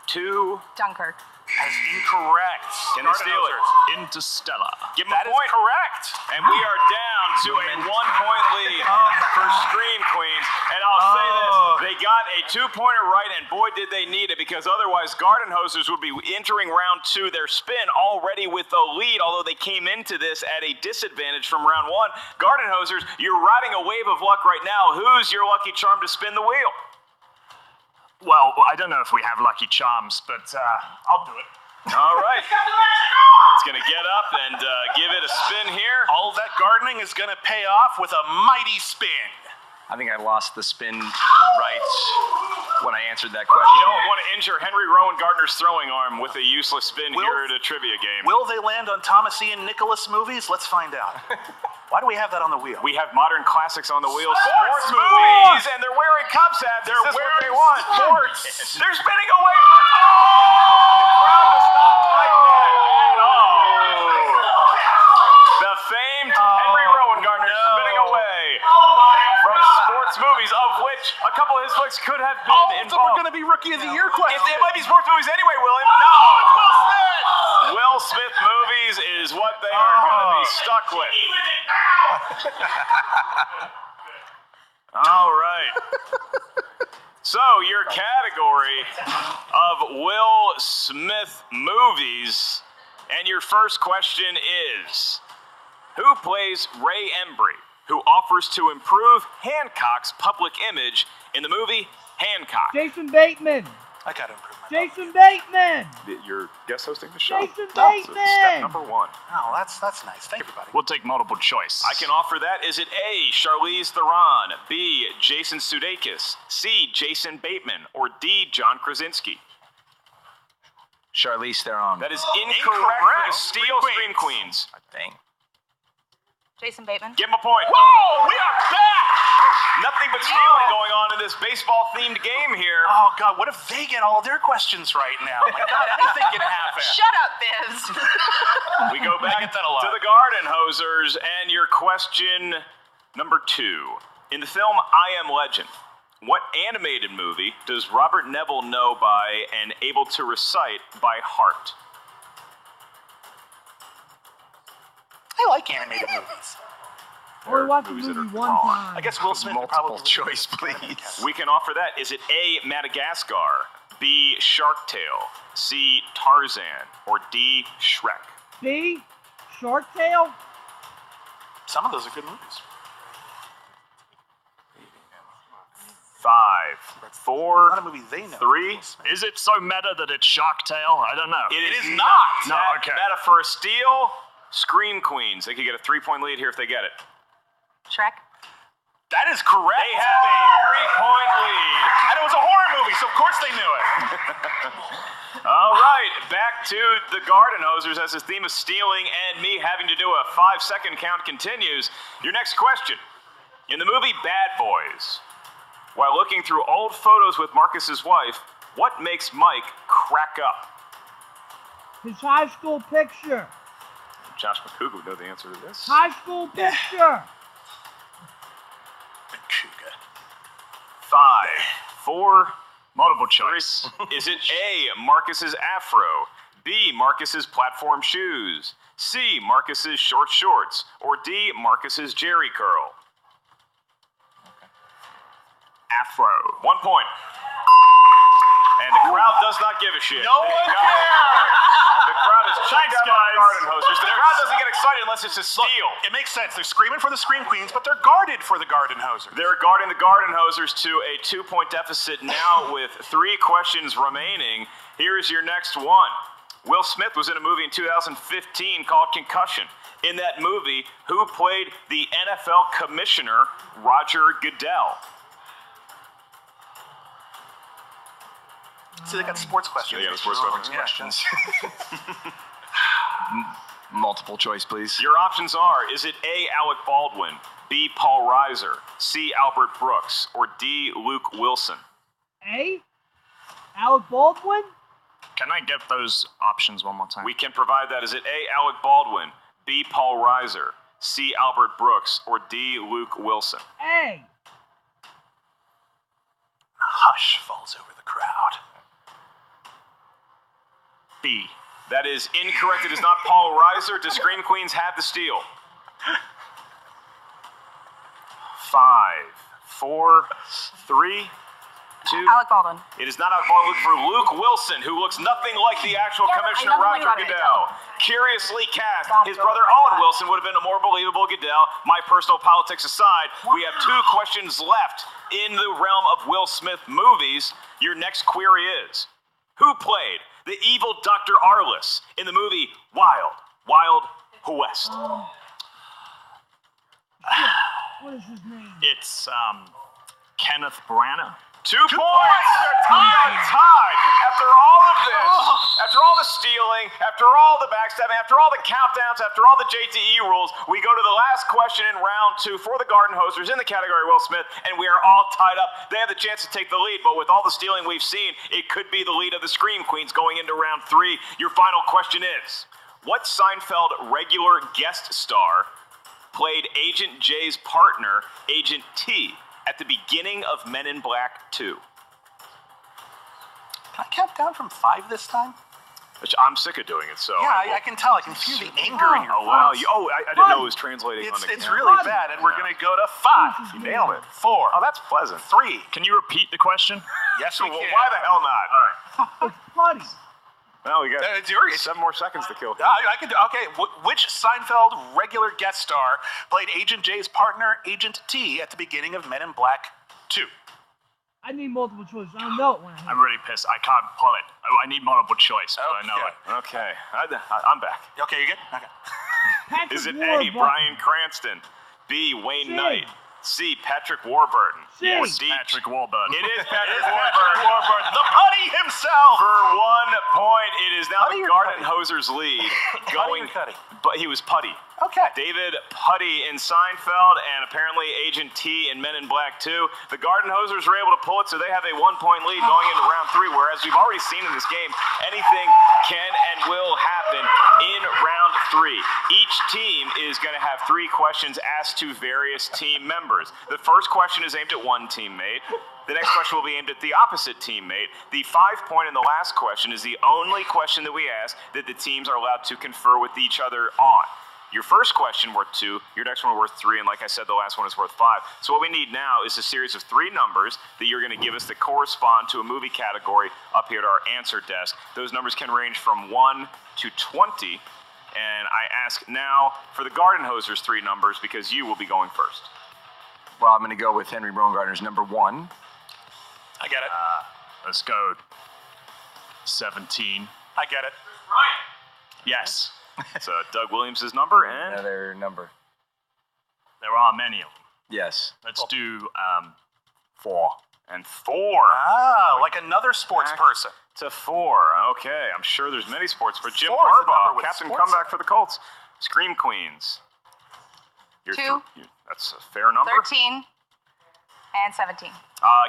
2. Dunkirk. That is incorrect. Can they steal it? Gardenhosers. Interstellar. Give them That a is point. correct. And we are down to a 1-point lead for Scream Queens. And I'll say this, they got a 2-pointer right, and boy did they need it, because otherwise Gardenhosers would be entering round 2, their spin already with the lead, although they came into this at a disadvantage from round 1. Gardenhosers, you're riding a wave of luck right now. Who's your lucky charm to spin the wheel? Well, I don't know if we have lucky charms, but I'll do it. All right. It's going to get up and give it a spin here. All of that gardening is going to pay off with a mighty spin. I think I lost the spin right when I answered that question. You don't want to injure Henry Rowan Gardner's throwing arm with a useless spin here at a trivia game. Will they land on Thomas Ian Nicholas movies? Let's find out. Why do we have that on the wheel? We have modern classics on the wheel. Sports movies! And they're wearing Cubs hats. They're what they want. Sports. They're spinning away from... Oh! The crowd does not like that at all. The famed Henry Rowan Gardner spinning away from sports movies, of which a couple of his flicks could have been All of them involved. are going to be Rookie of the Year questions. It might be sports movies anyway, William. No! It's Will Smith! Will Smith movies is what they are going to be stuck with. All right. So, your category of Will Smith movies, and your first question is, who plays Ray Embry, who offers to improve Hancock's public image in the movie Hancock? Jason Bateman. I got to improve my Jason Bateman. You're guest hosting the show? Jason So Bateman. step number 1. Oh, that's nice. Thank you, everybody. We'll take multiple choice. I can offer that. Is it A, Charlize Theron, B, Jason Sudeikis, C, Jason Bateman, or D, John Krasinski? Charlize Theron. That is incorrect for the Steel Scream Queens. Dang. Jason Bateman. Give him a point. Whoa, we are back! Nothing but stealing going on in this baseball-themed game here. Oh, God, what if they get all their questions right now? My God, anything can happen. Shut up, Bibbs. We go back get that a lot. to the Gardenhosers, and your question number 2. In the film I Am Legend, what animated movie does Robert Neville know by and able to recite by heart? I like animated movies. I only watched the movies that movie are one wrong. time. I guess Will Smith would Multiple probably... choice, please. We can offer that. Is it A, Madagascar, B, Shark Tale, C, Tarzan, or D, Shrek? See? Shark Tale? Some of those are good movies. 5, 4, Not a movie they know. 3. Is it so meta that it's Shark Tale? I don't know. It is not. No, That okay. Meta for a steal. Scream Queens. They could get a 3-point lead here if they get it. Shrek. That is correct. They have a 3-point lead. And it was a horror movie, so of course they knew it. All right, back to the Gardenhosers as this theme of stealing and me having to do a 5-second count continues. Your next question. In the movie Bad Boys, While looking through old photos with Marcus's wife, what makes Mike crack up? His high school picture. Josh McCougar would know the answer to this. High school picture. 5, 4, multiple choice. Is it A, Marcus's afro, B, Marcus's platform shoes, C, Marcus's short shorts, or D, Marcus's jerry curl? Afro. 1 point. And the crowd does not give a shit. No one cares. The crowd is checked out on guys. Gardenhosers. The crowd doesn't get excited unless it's a steal. It makes sense. They're screaming for the Scream Queens, but they're guarded for the Gardenhosers. They're guarding the Gardenhosers to a 2-point deficit now with 3 questions remaining. Here's your next one. Will Smith was in a movie in 2015 called Concussion. In that movie, who played the NFL commissioner, Roger Goodell? See, they got sports questions. Yeah, sports questions. Multiple choice, please. Your options are, is it A, Alec Baldwin, B, Paul Reiser, C, Albert Brooks, or D, Luke Wilson? A. Alec Baldwin. Can I get those options one more time? We can provide that. Is it A, Alec Baldwin, B, Paul Reiser, C, Albert Brooks, or D, Luke Wilson? A. Hush falls over the crowd. B. That is incorrect. It is not Paul Reiser. Do Scream Queens have the steal? 5, 4, 3, 2. Alec Baldwin. It is not Alec Baldwin. Look for Luke Wilson, who looks nothing like the actual Yeah, Commissioner I know Roger nothing about Goodell. Curiously cast, his brother Owen Wilson would have been a more believable Goodell. My personal politics aside, we have 2 questions left in the realm of Will Smith movies. Your next query is, who played the evil Dr. Arliss in the movie Wild West? What is his name? It's Kenneth Branagh. 2 points! They're tied! After all of this, after all the stealing, after all the backstabbing, after all the countdowns, after all the JTE rules, we go to the last question in round 2 for the Gardenhosers in the category Will Smith, and we are all tied up. They have the chance to take the lead, but with all the stealing we've seen, it could be the lead of the Scream Queens going into round 3. Your final question is, what Seinfeld regular guest star played Agent J's partner, Agent T, at the beginning of Men in Black 2? Can I count down from 5 this time? Which I'm sick of doing it, so. Yeah, I can tell. I can feel the anger in your Oh, wow. voice. I didn't know it was translating on the It's camera. really bad, and we're going to go to 5. You nailed it. 4. Oh, that's pleasant. 3. Can you repeat the question? Yes, we Well, can. why the hell not? All right. It's funny. Well, we got It's yours. 7 more seconds to kill. I can do. Okay, which Seinfeld regular guest star played Agent J's partner, Agent T, at the beginning of Men in Black 2? I need multiple choice. I don't know it when I I'm really pissed. I can't pull it. Oh, I need multiple choice, but I know it. Okay. I'm back. Okay, you good? Okay. Patrick Is it A, Warburton. Bryan Cranston, B, Wayne C. Knight, C, Patrick Warburton, C. or It's D, Patrick Warburton. It is Patrick Patrick Warburton. Warburton, the putty himself. For 1 point, it is now Putty the or Gardenhosers lead. Putty or Cuddy? But he was Putty. Okay. David Putty in Seinfeld, and apparently Agent T in Men in Black 2. The Gardenhosers were able to pull it, so they have a 1-point lead going into round 3, whereas we've already seen in this game, anything can and will happen in round 3. Each team is going to have 3 questions asked to various team members. The first question is aimed at one teammate. The next question will be aimed at the opposite teammate. The 5-point in the last question is the only question that we ask that the teams are allowed to confer with each other on. Your first question worth 2, your next one worth 3, and like I said, the last one is worth 5. So what we need now is a series of 3 numbers that you're going to give us that correspond to a movie category up here at our answer desk. Those numbers can range from 1 to 20, and I ask now for the Gardenhosers 3 numbers because you will be going first. Well, I'm going to go with Henry Baumgartner's number 1. I get it. Let's go. 17. I get it. Yes. It's Doug Williams' number, and Another number. There are many of them. Yes. Let's do 4. and 4. Ah, like another sports person. To 4. Okay, I'm sure there's many sports, but Jim 4 is the number Harbaugh, with captain sports comeback for the Colts. Scream Queens. You're 2. That's a fair number. 13. And 17.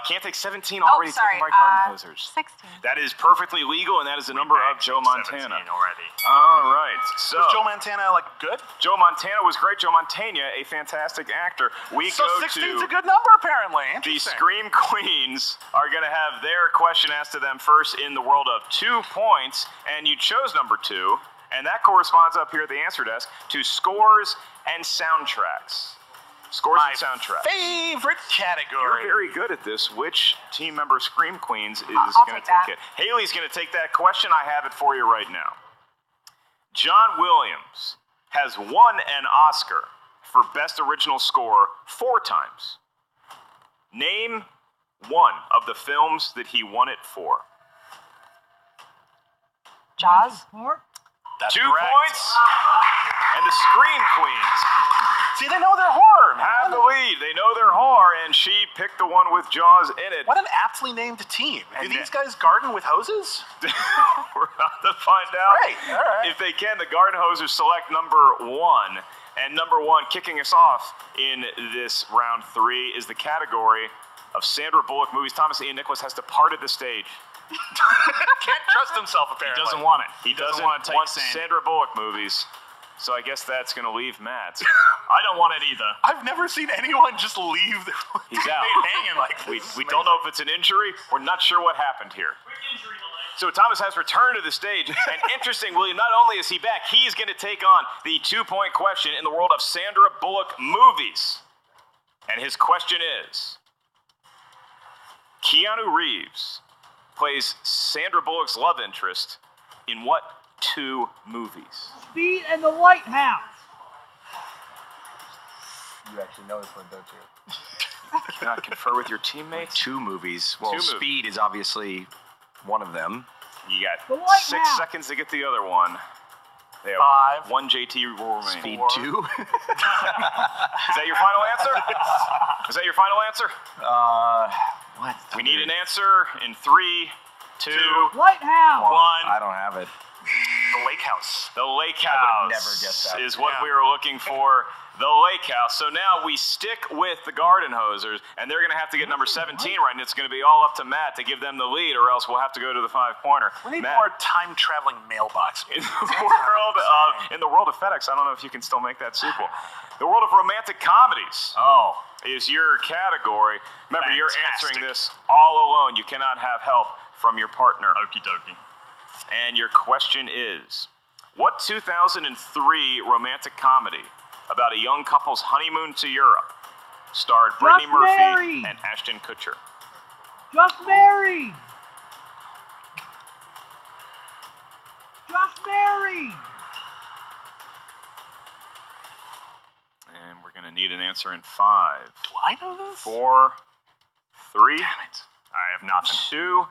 Can't take 17 already sorry, taken by Gardenhosers. 16. That is perfectly legal, and that is the number of Joe Montana. already. All right. So Was Joe Montana, like, good? Joe Montana was great. Joe Montana, a fantastic actor. We So go 16's to a good number, apparently. the Interesting. Scream Queens are going to have their question asked to them first in the world of 2 points, and you chose number 2, and that corresponds up here at the answer desk to scores and soundtracks. Scores My and soundtracks. favorite You're category. very good at this. Which team member Scream Queens is I'll going to take take that. it? Haley's going to take that question. I have it for you right now. John Williams has won an Oscar for Best Original Score 4 times. Name one of the films that he won it for. Jaws. That's 2 correct. points. And the Scream Queens See, they know their horror, man. have the lead. They know their horror, and she picked the one with Jaws in it. What an aptly named team. Do And these guys garden with hoses? We're about to find out. Right, all right. If they can, the Gardenhosers select number 1. And number 1, kicking us off in this round 3, is the category of Sandra Bullock movies. Thomas Ian Nicholas has departed the stage. Can't trust himself, He apparently. doesn't want it. He doesn't want to take want Sandy. Sandra Bullock movies. So I guess that's going to leave Matt. I don't want it either. I've never seen anyone just leave their He's teammate out. hanging like this. We It's don't know if it's an injury. We're not sure what happened here. So Thomas has returned to the stage. And interesting, William, not only is he back, he's going to take on the 2-point question in the world of Sandra Bullock movies. And his question is, Keanu Reeves plays Sandra Bullock's love interest in what 2 movies? Speed and the Lighthouse. You actually know this one, don't you? Cannot confer with your teammates? 2 movies. Well, 2 movies. Speed is obviously one of them. You got The Lighthouse. 6 seconds to get the other one. They have 5. 1 JT rule remaining. Speed 4. 2. Is that your final answer? Is that your final answer? What? We need an answer in 3, 2, 1. Lighthouse. I don't have it. The Lake House. The Lake I House would have never guessed that. is what Yeah. we were looking for. The Lake House. So now we stick with the Gardenhosers, and they're going to have to get number 17 right, and it's going to be all up to Matt to give them the lead, or else we'll have to go to the 5-pointer. We need Matt, more time-traveling mailbox. in the world of FedEx, I don't know if you can still make that sequel. The world of romantic comedies Oh. is your category. Remember, you're Fantastic. answering this all alone. You cannot have help from your partner. Okie dokie. And your question is, what 2003 romantic comedy about a young couple's honeymoon to Europe starred Brittany Just Murphy Married. and Ashton Kutcher? Just married. Just married. And we're going to need an answer in 5, Do I know this? 4, 3, I have nothing. 2,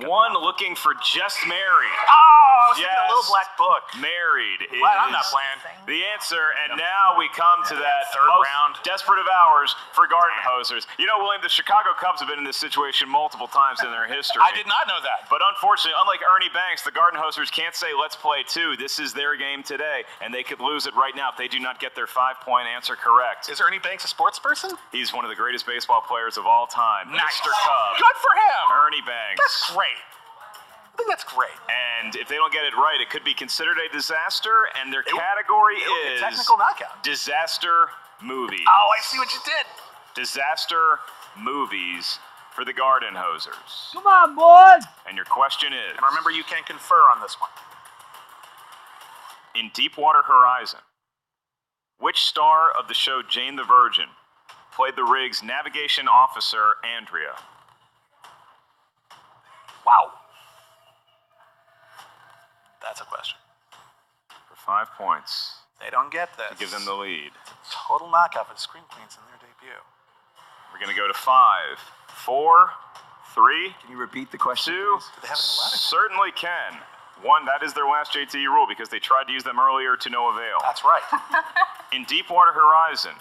1. Looking for Just Married. Oh, I was thinking Yes. a Little Black Book. Married is Well, I'm not playing. the answer, and now we come to that third most round. desperate of hours for Gardenhosers. You know, William, the Chicago Cubs have been in this situation multiple times in their history. I did not know that. But unfortunately, unlike Ernie Banks, the Gardenhosers can't say, let's play 2. This is their game today, and they could lose it right now if they do not get their 5-point answer correct. Is Ernie Banks a sports person? He's one of the greatest baseball players of all time. Nice. Mr. Cub. Good for him. Ernie Banks. That's great. I think that's great. And if they don't get it right, it could be considered a disaster, and their category It'll be a is technical knockout. disaster movies. Oh, I see what you did. Disaster movies for the Gardenhosers. Come on, boys. And your question is, And remember, you can confer on this one. in Deepwater Horizon, which star of the show Jane the Virgin played the rig's navigation officer, Andrea? Wow. That's a question. For 5 points They don't get this. to give them the lead. Total knockout for the Scream Queens in their debut. We're going to go to 5, 4, 3, Can you repeat the question? 2. please? Do they have any left? Certainly can. 1, that is their last JTE rule because they tried to use them earlier to no avail. That's right. In Deepwater Horizon,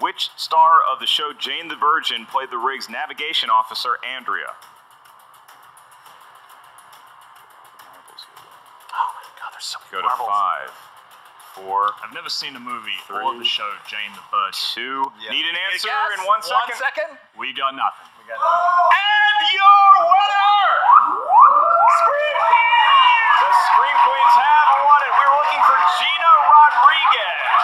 which star of the show Jane the Virgin played the rig's navigation officer, Andrea? Oh my God, there's so many Go to marbles. 5, 4. I've never seen the movie or the show Jane the Virgin. 2. Yeah. Need an answer Yes, in 1 second? 1 second. We got nothing. And your winner, Scream Queens! The Scream Queens have won it. We were looking for Gina Rodriguez.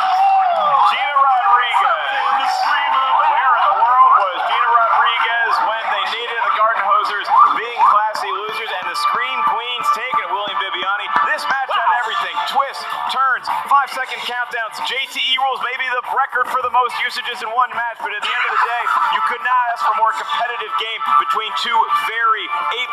Gina Rodriguez. Where in the world was Gina Rodriguez when they needed the Gardenhosers being classy losers and the Scream Queens taking it? William Bibiani. This match had everything. Twists, turns, 5-second countdowns, JTE rules, maybe the record for the most usages in one match, but at the end of the day, you could not ask for a more competitive game between two very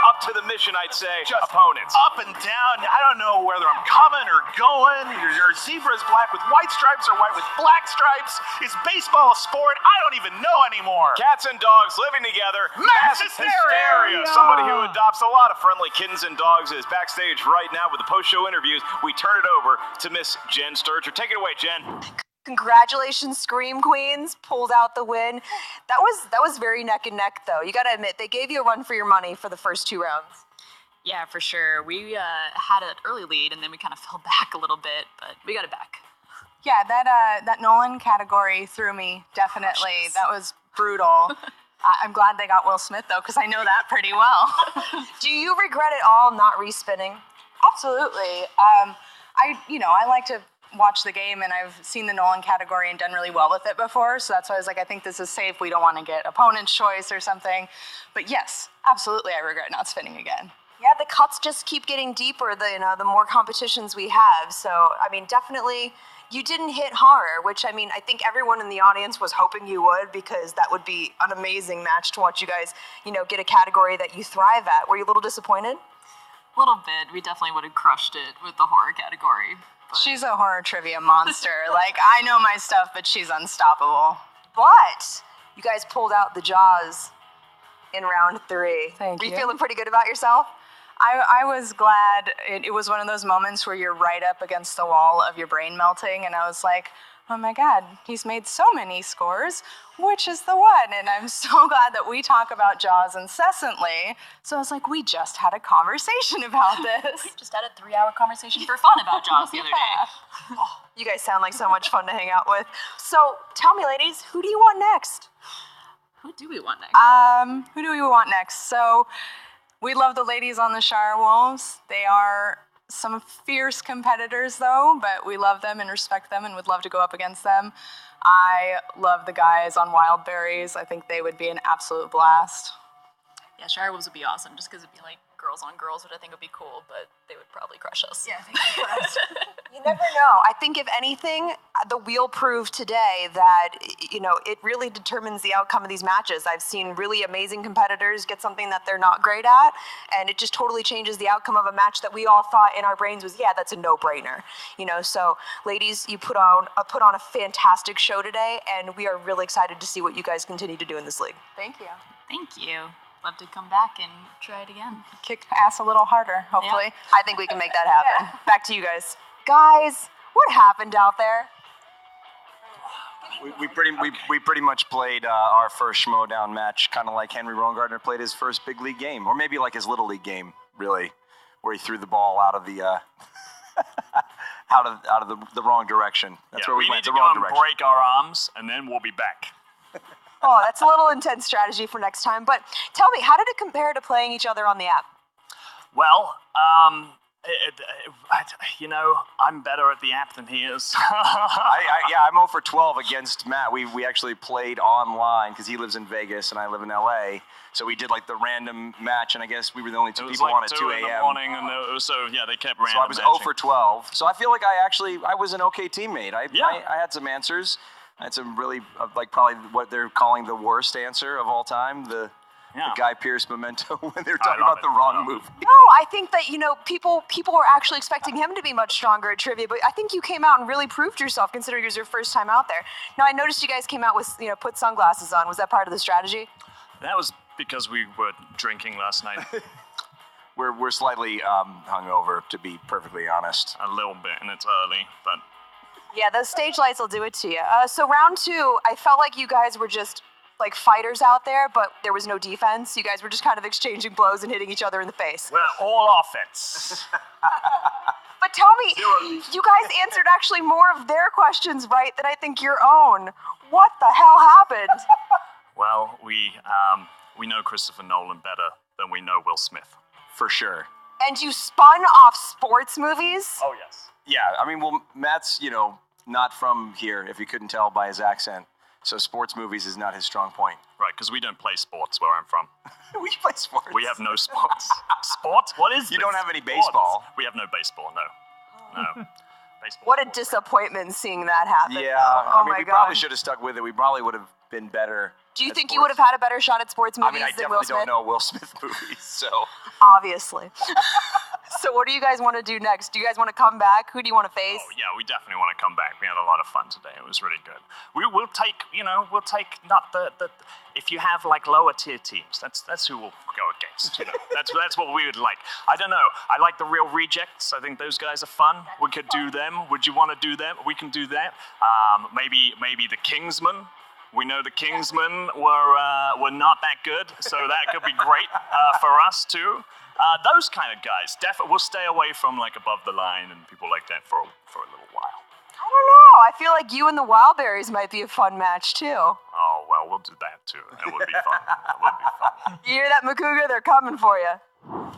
up to the mission, I'd say, opponents. Up and down. I don't know whether I'm coming or going. Your zebra is black with white stripes or white with black stripes. Is baseball a sport? I don't even know anymore. Cats and dogs living together. Mass hysteria. Somebody who adopts a lot of friendly kittens and dogs is backstage right now with the post-show interviews. We turn it over to Miss Jen Sturger. Take it away, Jen. Congratulations, Scream Queens, pulled out the win. That was very neck and neck, though. You got to admit, they gave you a run for your money for the first 2 rounds. Yeah, for sure. We had an early lead, and then we kind of fell back a little bit, but we got it back. Yeah, that Nolan category threw me, definitely. That was brutal. I'm glad they got Will Smith, though, because I know that pretty well. Do you regret it all not respinning? Absolutely. I like to watch the game, and I've seen the Nolan category and done really well with it before, so that's why I was like, I think this is safe. We don't want to get opponent's choice or something. But yes, absolutely, I regret not spinning again. Yeah, the cuts just keep getting deeper, the more competitions we have. So, I mean, definitely, you didn't hit horror, which, I mean, I think everyone in the audience was hoping you would, because that would be an amazing match to watch you guys, get a category that you thrive at. Were you a little disappointed? A little bit. We definitely would have crushed it with the horror category. But She's a horror trivia monster. Like, I know my stuff, but she's unstoppable. But you guys pulled out the Jaws in round 3. Thank Were you. you feeling pretty good about yourself? I was glad. It was one of those moments where you're right up against the wall of your brain melting, and I was like, oh my God, he's made so many scores. Which is the one? And I'm so glad that we talk about Jaws incessantly. So I was like, we just had a conversation about this. we just had a 3-hour conversation for fun about Jaws the other day. Oh, you guys sound like so much fun to hang out with. So tell me, ladies, who do you want next? Who do we want next? Who do we want next? So we love the ladies on the Shire Wolves. They are some fierce competitors, though, but we love them and respect them and would love to go up against them. I love the guys on Wild Berries. I think they would be an absolute blast. Yeah, Shire Wolves would be awesome, just because it'd be like girls on girls, which I think would be cool, but they would probably crush us. Yeah, I think you never know. I think if anything, the wheel proved today that, it really determines the outcome of these matches. I've seen really amazing competitors get something that they're not great at, and it just totally changes the outcome of a match that we all thought in our brains was, yeah, that's a no-brainer. So ladies, you put on a fantastic show today, and we are really excited to see what you guys continue to do in this league. Thank you. Thank you. Love to come back and try it again. Kick ass a little harder, hopefully. Yeah. I think we can make that happen. Back to you guys. Guys, what happened out there? We pretty much played our first Schmoedown match, kind of like Henry Rowan-Gardner played his first big league game, or maybe like his little league game, really, where he threw the ball out of the out of the wrong direction. That's where we went. We The need to wrong go and direction. break our arms, and then we'll be back. Oh, that's a little intense strategy for next time. But tell me, how did it compare to playing each other on the app? Well, I'm better at the app than he is. I'm 0 for 12 against Matt. We actually played online because he lives in Vegas and I live in LA. So we did like the random match, and I guess we were the only two people on at 2 a.m. in the morning, and they kept random So I was 0 for 12. So I feel like I was an okay teammate. I had some answers. I had some really, probably what they're calling the worst answer of all time, the Guy Pearce memento when they're talking about the wrong movie. No, I think that, people were actually expecting him to be much stronger at trivia, but I think you came out and really proved yourself, considering it was your first time out there. Now, I noticed you guys came out with, put sunglasses on. Was that part of the strategy? That was because we were drinking last night. We're slightly hungover, to be perfectly honest. A little bit, and it's early, but... Yeah, those stage lights will do it to you. So round 2, I felt like you guys were just like fighters out there, but there was no defense. You guys were just kind of exchanging blows and hitting each other in the face. We're all offense. But tell me, you guys answered actually more of their questions right than I think your own. What the hell happened? Well, we know Christopher Nolan better than we know Will Smith. For sure. And you spun off sports movies? Oh, yes. Yeah, I mean, well, Matt's, not from here, if you couldn't tell by his accent. So sports movies is not his strong point. Right, because we don't play sports where I'm from. We play sports. We have no sports. Sports? What is You this? don't have any baseball. Sports. We have no baseball, no. Baseball. What a disappointment seeing that happen. Yeah, Oh I mean, my we God. probably should have stuck with it. We probably would have been better. Do you at think you sports. would have had a better shot at sports movies I than Will definitely Smith? don't know Will Smith movies, so. Obviously. So what do you guys want to do next? Do you guys want to come back? Who do you want to face? Oh, yeah, we definitely want to come back. We had a lot of fun today. It was really good. We'll take not the if you have like lower tier teams, that's who we'll go against. That's what we would like. I don't know. I like the Real Rejects. I think those guys are fun. We could do them. Would you want to do them? We can do that. Maybe the Kingsmen. We know the Kingsmen were not that good, so that could be great for us too. Those kind of guys, definitely. We'll stay away from like above the line and people like that for a little while. I don't know. I feel like you and the Wildberries might be a fun match too. Oh well, we'll do that too. That would be fun. That would be fun. You hear that, Makuga? They're coming for you.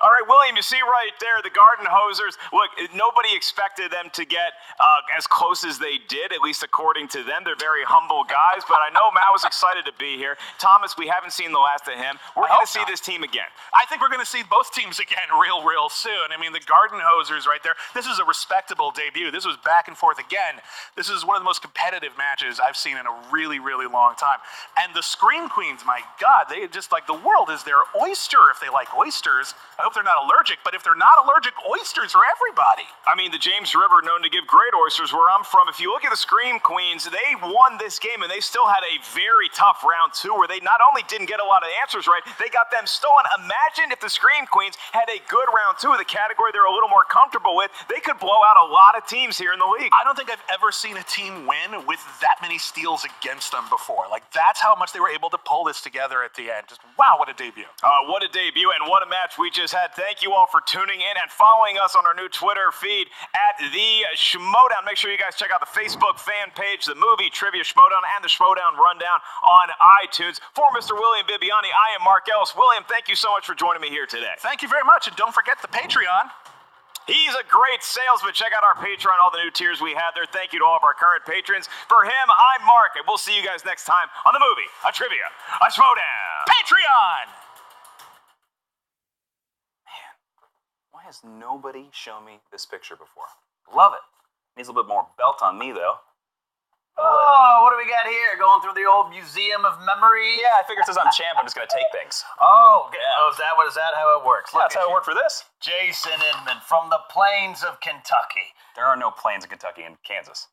All right, William, you see right there, the Gardenhosers. Look, nobody expected them to get as close as they did, at least according to them. They're very humble guys, but I know Matt was excited to be here. Thomas, we haven't seen the last of him. We're going to see this team again. I think we're going to see both teams again real soon. I mean, the Gardenhosers right there, this is a respectable debut. This was back and forth again. This is one of the most competitive matches I've seen in a really, really long time. And the Scream Queens, my God, they just like the world is their oyster if they like oysters. I hope they're not allergic, but if they're not allergic, oysters are everybody. I mean, the James River known to give great oysters where I'm from. If you look at the Scream Queens, they won this game, and they still had a very tough round two where they not only didn't get a lot of answers right, they got them stolen. Imagine if the Scream Queens had a good round two, the category they're a little more comfortable with. They could blow out a lot of teams here in the league. I don't think I've ever seen a team win with that many steals against them before. Like, that's how much they were able to pull this together at the end. Just, wow, what a debut. What a debut and what a match we just had. Thank you all for tuning in and following us on our new Twitter feed at the Schmoedown. Make sure you guys check out the Facebook fan page, the movie Trivia Schmoedown, and the Schmoedown Rundown on iTunes. For Mr. William Bibbiani, I am Mark Ellis. William, thank you so much for joining me here today. Thank you very much, and don't forget the Patreon. He's a great salesman. Check out our Patreon, all the new tiers we have there. Thank you to all of our current patrons. For him, I'm Mark, and we'll see you guys next time on the movie, a Trivia, a Schmoedown. Patreon! Why has nobody shown me this picture before? Love it. Needs a little bit more belt on me, though. Oh, what do we got here? Going through the old Museum of Memory? Yeah, I figured since I'm champ, I'm just going to take things. Oh, is that how it works? Yeah, that's how it worked for this. Jason Inman from the plains of Kentucky. There are no plains in Kentucky and Kansas.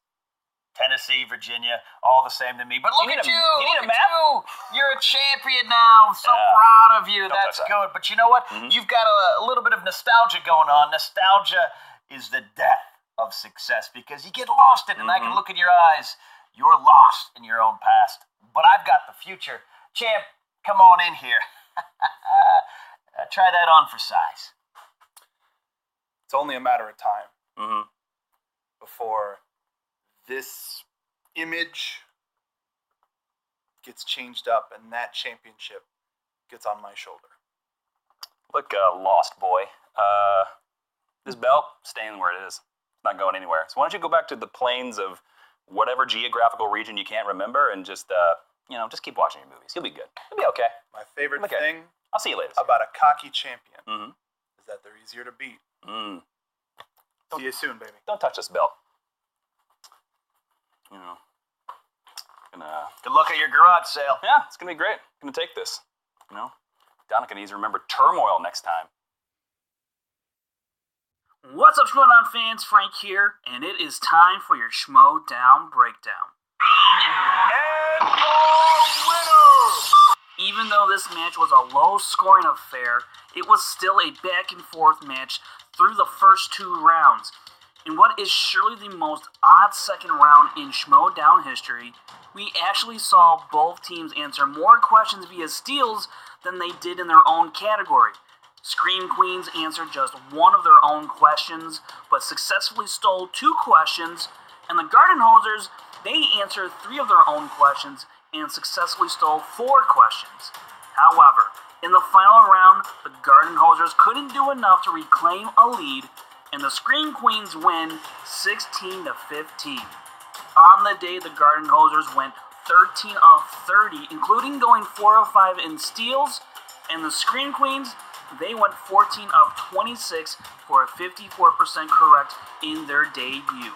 Tennessee, Virginia, all the same to me. But look at you! You need a look at map? you! You're a champion now. I'm so proud of you. Don't That's touch that. good. But you know what? You've got a little bit of nostalgia going on. Nostalgia is the death of success because you get lost in it, and I can look in your eyes. You're lost in your own past. But I've got the future. Champ, come on in here. Try that on for size. It's only a matter of time before this image gets changed up and that championship gets on my shoulder. Look, lost boy. This belt, staying where it is. It's not going anywhere. So why don't you go back to the plains of whatever geographical region you can't remember and just, just keep watching your movies. You'll be good. You'll be okay. My favorite Okay. thing I'll see you later. about a cocky champion is that they're easier to beat. See you soon, baby. Don't touch this belt. Good luck at your garage sale. Yeah, it's gonna be great. I'm gonna take this. Donica needs to remember turmoil next time. What's up, Schmoedown fans? Frank here, and it is time for your Schmoedown breakdown. And your winner! Even though this match was a low-scoring affair, it was still a back-and-forth match through the first two rounds. In what is surely the most odd second round in Schmoedown history, we actually saw both teams answer more questions via steals than they did in their own category. Scream Queens answered just one of their own questions, but successfully stole 2 questions, and the Gardenhosers, they answered 3 of their own questions and successfully stole 4 questions. However, in the final round, the Gardenhosers couldn't do enough to reclaim a lead, and the Scream Queens win 16-15. On the day, the Gardenhosers went 13 of 30, including going 4 of 5 in steals, and the Scream Queens, they went 14 of 26 for a 54% correct in their debut.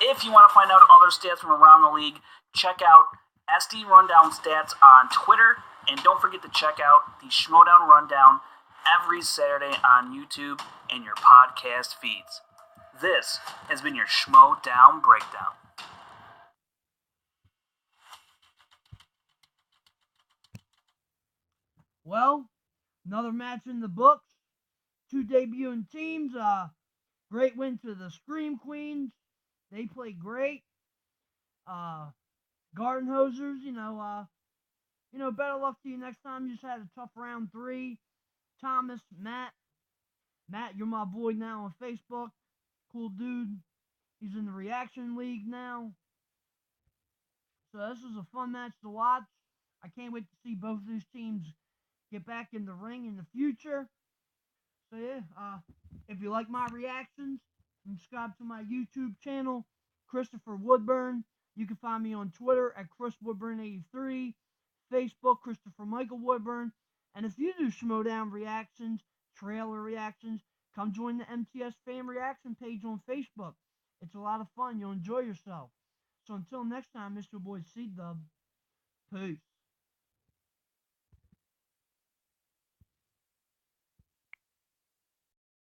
If you want to find out other stats from around the league, check out SD Rundown Stats on Twitter, and don't forget to check out the Schmoedown Rundown every Saturday on YouTube and your podcast feeds. This has been your Schmoedown Breakdown. Well, another match in the books. 2 debuting teams. Great win to the Scream Queens. They played great. Gardenhosers, better luck to you next time. You just had a tough round 3. Thomas, Matt, you're my boy now on Facebook. Cool dude. He's in the Reaction League now. So this was a fun match to watch. I can't wait to see both of these teams get back in the ring in the future. So yeah, if you like my reactions, subscribe to my YouTube channel, Christopher Woodburn. You can find me on Twitter at ChrisWoodburn83, Facebook, Christopher Michael Woodburn. And if you do Schmoedown reactions, trailer reactions, come join the MTS Fan Reaction page on Facebook. It's a lot of fun. You'll enjoy yourself. So until next time, Mr. Boy C-Dub. Peace.